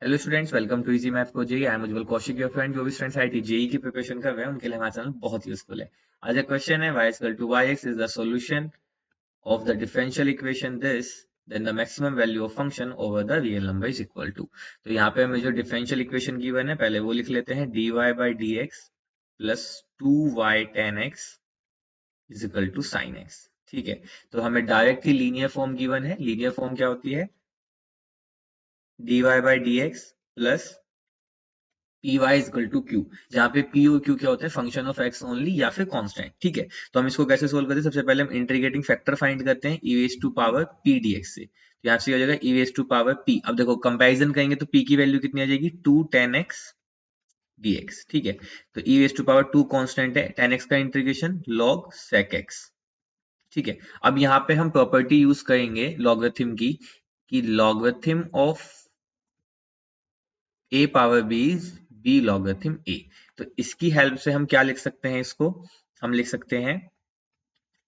Hello students, welcome to easy math project. I am Ujjwal Kaushik, your friend. जो भी students IIT JEE की preparation कर रहे हैं उनके लिए हमारा चैनल बहुत यूजफुल है। आज का क्वेश्चन है y equal to yx is the solution of the differential equation this, then the maximum value of function over the real number is equal to. तो यहाँ पे हमें जो डिफरेंशियल इक्वेशन गिवन है पहले वो लिख लेते हैं, dy by dx plus 2y tan x is equal to sin x। ठीक है, तो हमें डायरेक्ट ही लीनियर फॉर्म गिवन है। लीनियर फॉर्म क्या होती है? dy by dx plus P Y equal to Q, जहां पे पी और क्यू क्या होता है? फंक्शन ऑफ एक्स ओनली या फिर कांस्टेंट। ठीक है, तो हम इसको कैसे सोल्व करते हैं? सबसे पहले हम इंटीग्रेटिंग फैक्टर फाइंड करते हैं E raise to power P DX से। तो यहाँ से हो जाएगा E raise to power P. अब देखो कंपैरिजन करेंगे तो पी की वैल्यू कितनी आ जाएगी? 2 tan x dx। ठीक है, तो ई रेज टू पावर 2 कांस्टेंट है, tan x का इंटीग्रेशन log sec x। ठीक है, अब यहाँ पे हम प्रॉपर्टी यूज करेंगे लॉगरिथम की, कि logarithm of a power b is b logarithm a। तो इसकी हेल्प से हम क्या लिख सकते हैं? इसको हम लिख सकते हैं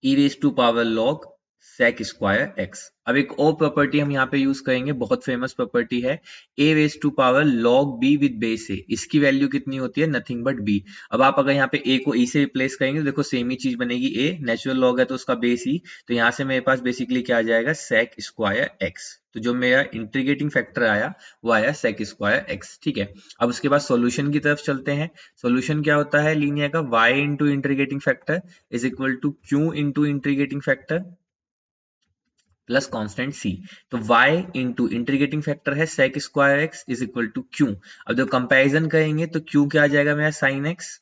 e raise to power log sec square x। अब एक और प्रॉपर्टी हम यहाँ पे यूज करेंगे, बहुत फेमस प्रॉपर्टी है, a raise to power log b with base a। इसकी वैल्यू कितनी होती है? Nothing but b। अब आप अगर यहाँ पे a को e से रिप्लेस करेंगे तो देखो सेम ही चीज बनेगी, a नेचुरल log है तो उसका बेस e। तो यहाँ से मेरे पास बेसिकली क्या आ जाएगा? sec square x। तो जो मेरा इंटीग्रेटिंग फैक्टर आया वो आया sec स्क्वायर x। ठीक है, अब उसके बाद सॉल्यूशन की तरफ चलते हैं। सॉल्यूशन क्या होता है लीनियर का? y into integrating factor is equal to q into integrating factor plus constant c। तो y इंटू इंटीग्रेटिंग फैक्टर है sec square x is equal to q। अब जब कंपैरिजन करेंगे तो q क्या आ जाएगा मेरा? sin x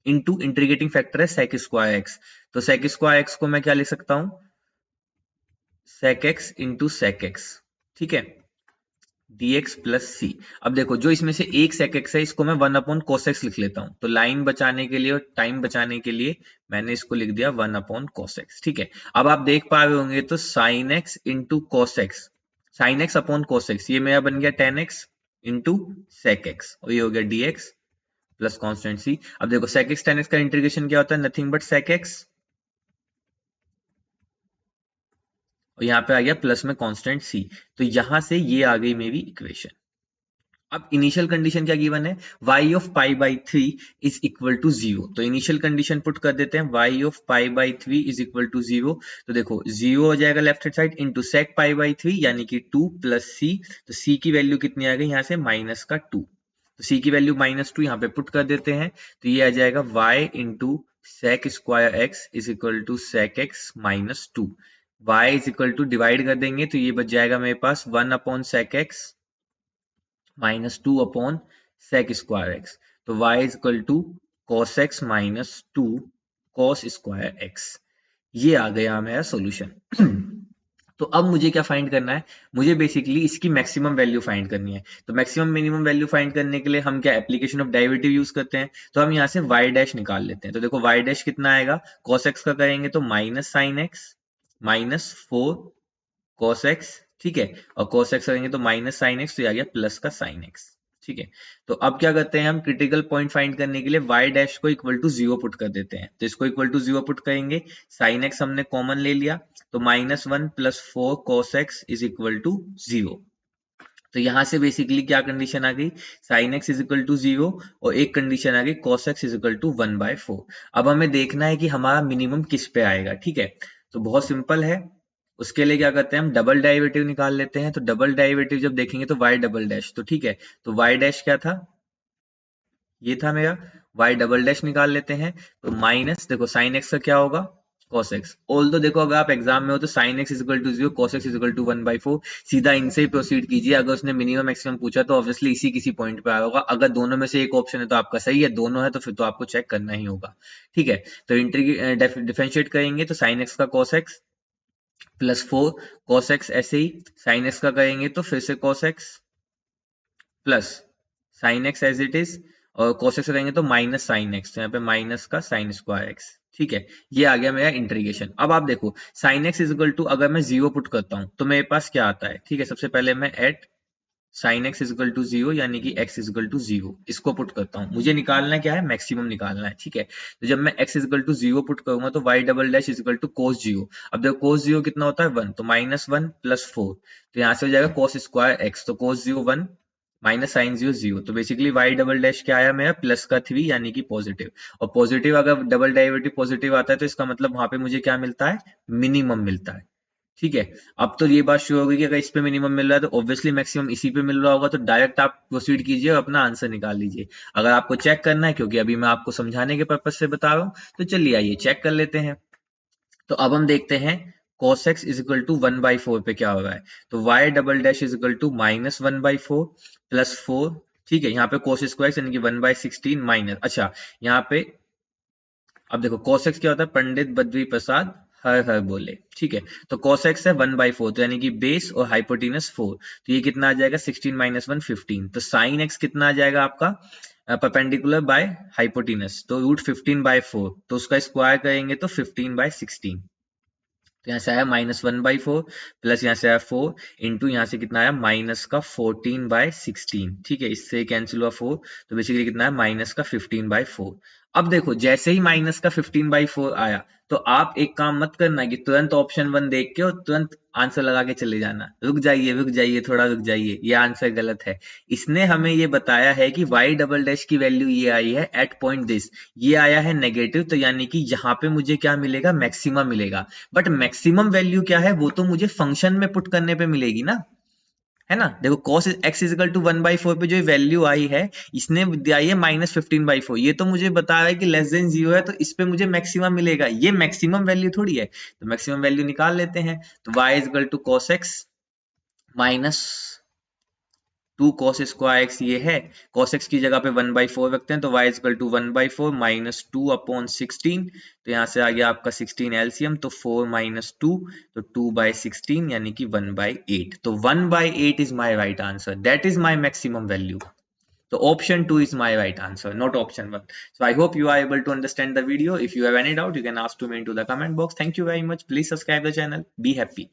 into integrating factor है sec स्क्वायर x। तो sec स्क्वायर x को मैं क्या लिख सकता हूं? sec x into sec x। ठीक है, dx प्लस सी। अब देखो जो इसमें से एक sec x है इसको मैं 1 अपॉन cos x लिख लेता हूं। तो लाइन बचाने के लिए और टाइम बचाने के लिए मैंने इसको लिख दिया 1 अपॉन cos x। ठीक है, अब आप देख पा रहे होंगे तो sin x into cos x, sin x upon cos x, ये मेरा बन गया tan x into sec x, और ये हो गया dx प्लस कॉन्स्टेंट c। अब देखो sec x tan x का इंटीग्रेशन क्या होता है? नथिंग बट sec x, और यहाँ पे आ गया प्लस में कांस्टेंट c। तो यहां से ये आ गई मेरी इक्वेशन। अब इनिशियल कंडीशन क्या गिवन है? y of pi by 3 is equal to 0। तो इनिशियल कंडीशन पुट कर देते हैं, y of pi by 3 is equal to 0। तो देखो 0 हो जाएगा left hand side into sec pi by 3 यानी कि 2 प्लस c। तो c की वैल्यू कितनी आ गई यहाँ से? माइनस का 2। तो c की वैल्यू -2 यहाँ पे पुट कर देते हैं, तो ये आ जाएगा y into sec square X is equal to sec X minus 2। y is equal to divide कर देंगे तो ये बच जाएगा मेरे पास 1 upon sec X minus 2 upon sec square X. तो y is equal to cos X minus 2 cos square X. ये आ गया मेरा सॉल्यूशन। तो अब मुझे क्या फाइंड करना है? मुझे बेसिकली इसकी मैक्सिमम वैल्यू फाइंड करनी है। तो मैक्सिमम मिनिमम वैल्यू फाइंड करने के लिए हम क्या एप्लीकेशन ऑफ डेरिवेटिव यूज करते हैं? तो हम यहाँ से y डैश निकाल लेते हैं। तो देखो y डैश कितना आएगा? cos x का करेंगे तो minus sine x minus 4 cos x। ठीक है, और cos x करेंगे तो माइनस साइन एक्स, तो ये आ गया प्लस का साइन एक्स। ठीक है, तो अब क्या करते हैं हम? क्रिटिकल पॉइंट फाइंड करने के लिए y डैश को इक्वल टू 0 पुट कर देते हैं। तो इसको इक्वल टू 0 पुट करेंगे, साइन एक्स हमने कॉमन ले लिया, तो -1 plus 4 cos x is equal to 0। तो यहां से बेसिकली क्या कंडीशन आ गई? Sine X is equal to 0, और एक कंडीशन आ गई cos x is equal to 1/4। अब हमें देखना है कि हमारा मिनिमम किस पे आएगा। ठीक है, तो बहुत सिंपल है। उसके लिए क्या करते हैं हम? डबल डेरिवेटिव निकाल लेते हैं। तो डबल डेरिवेटिव जब देखेंगे तो y डबल डैश, तो ठीक है, तो y डैश क्या था? ये था मेरा y डबल डैश निकाल लेते हैं। तो माइनस देखो साइन एक्स का क्या होगा? cos x। ऑल दो देखो अगर आप एग्जाम में हो तो sine X is equal to 0, cos x is equal to 1/4। सीधा इनसे ही प्रोसीड कीजिए। अगर उसने मिनिमम मैक्सिमम पूछा तो ऑब्वियसली इसी किसी पॉइंट पे आया होगा। अगर दोनों में से एक ऑप्शन है तो आपका सही है, दोनों है तो फिर तो आपको चेक करना ही होगा। ठीक है, तो डिफरेंशिएट करेंगे तो साइन एक्स का cos x plus 4 cos x, ऐसे ही साइन एक्स का करेंगे तो फिर से cos x plus sine X as it is, और cos x करेंगे तो माइनस साइन एक्स, तो यहाँ पे माइनस का साइन स्क्वायर एक्स। ठीक है, ये आ गया मेरा इंटीग्रेशन। अब आप देखो sine X is equal to अगर मैं 0 पुट करता हूं तो मेरे पास क्या आता है? ठीक है, सबसे पहले मैं at sine X is equal to 0 यानी कि x इज इक्वल टू 0 इसको पुट करता हूं। मुझे निकालना क्या है? मैक्सिमम निकालना है। ठीक है, तो जब मैं x is equal to 0 put करूंगा तो y double dash is equal to cos 0। अब देखो cos 0 कितना होता है? 1, तो -1 प्लस 4, तो यहां से हो जाएगा cos स्क्वायर x। तो cos 0 1 माइनस साइन 0 0, तो बेसिकली y डबल डैश क्या आया मेरा प्लस का 3 यानी कि पॉजिटिव, और पॉजिटिव अगर डबल डेरिवेटिव पॉजिटिव आता है तो इसका मतलब वहां पे मुझे क्या मिलता है, मिनिमम मिलता है। ठीक है, अब तो ये बात शुरू हो गई कि अगर इस पे मिनिमम मिल रहा है तो ऑब्वियसली मैक्सिमम इसी पे मिल रहा होगा, तो डायरेक्ट आप प्रोसीड कीजिए और अपना आंसर निकाल लीजिए। अगर आपको चेक करना है, क्योंकि अभी मैं आपको समझाने के पर्पज से बता रहा हूँ, तो चलिए आइए चेक कर लेते हैं। तो अब हम देखते हैं cos x is equal to 1/4 पे क्या हो रहा है। तो y double dash is equal to -1/4 plus 4। ठीक है, यहाँ पे cos स्क्वायर यानी कि 1/16 माइनस, अच्छा यहाँ पे अब देखो cos x क्या होता है, पंडित बद्री प्रसाद हर हर बोले। ठीक है, तो cos x है 1/4, तो यानी कि बेस और हाइपोटेनस 4, तो ये कितना आ जाएगा 16 माइनस 1 15। तो sin x कितना आ जाएगा आपका, परपेंडिकुलर बाय हाइपोटेनस, तो √15/4, तो उसका स्क्वायर करेंगे तो 15/16। तो यहाँ से आया -1/4 प्लस यहाँ से आया 4 इंटू यहाँ से कितना आया माइनस का 14/16। ठीक है, इससे कैंसिल हुआ 4, तो बेसिकली कितना है माइनस का 15/4। अब देखो जैसे ही माइनस का 15/4 आया, तो आप एक काम मत करना कि तुरंत ऑप्शन 1 देख के और तुरंत आंसर लगा के चले जाना, रुक जाइए थोड़ा रुक जाइए, ये आंसर गलत है। इसने हमें ये बताया है कि y डबल डैश की वैल्यू ये आई है एट पॉइंट दिस, ये आया है नेगेटिव, तो यानी कि यहाँ पे मुझे क्या मिलेगा, मैक्सिमम मिलेगा। बट मैक्सिमम वैल्यू क्या है, वो तो मुझे फंक्शन में पुट करने पे मिलेगी ना, है ना। देखो cos x इजिकल टू 1/4 पे जो वैल्यू आई है, इसने दिया है -15/4, ये तो मुझे बता रहा है कि लेस देन 0 है, तो इस पे मुझे मैक्सिमम मिलेगा, ये मैक्सिमम वैल्यू थोड़ी है। तो मैक्सिमम वैल्यू निकाल लेते हैं, तो y is equal to cos x minus 2 cos square x ये है, cos x की जगह पे 1/4 रखते हैं, तो y इक्वल टू 1/4 माइनस 2/16, तो यहाँ से आ गया आपका 16 एलसीएम, तो 4 माइनस 2, तो 2/16 यानी कि 1/8। तो 1/8 is my right answer, that is my maximum value. So option 2 is my right answer, not option 1. So I hope you are able to understand the video. If you have any doubt, you can ask to me into the comment box. Thank you very much. Please subscribe the channel. Be happy.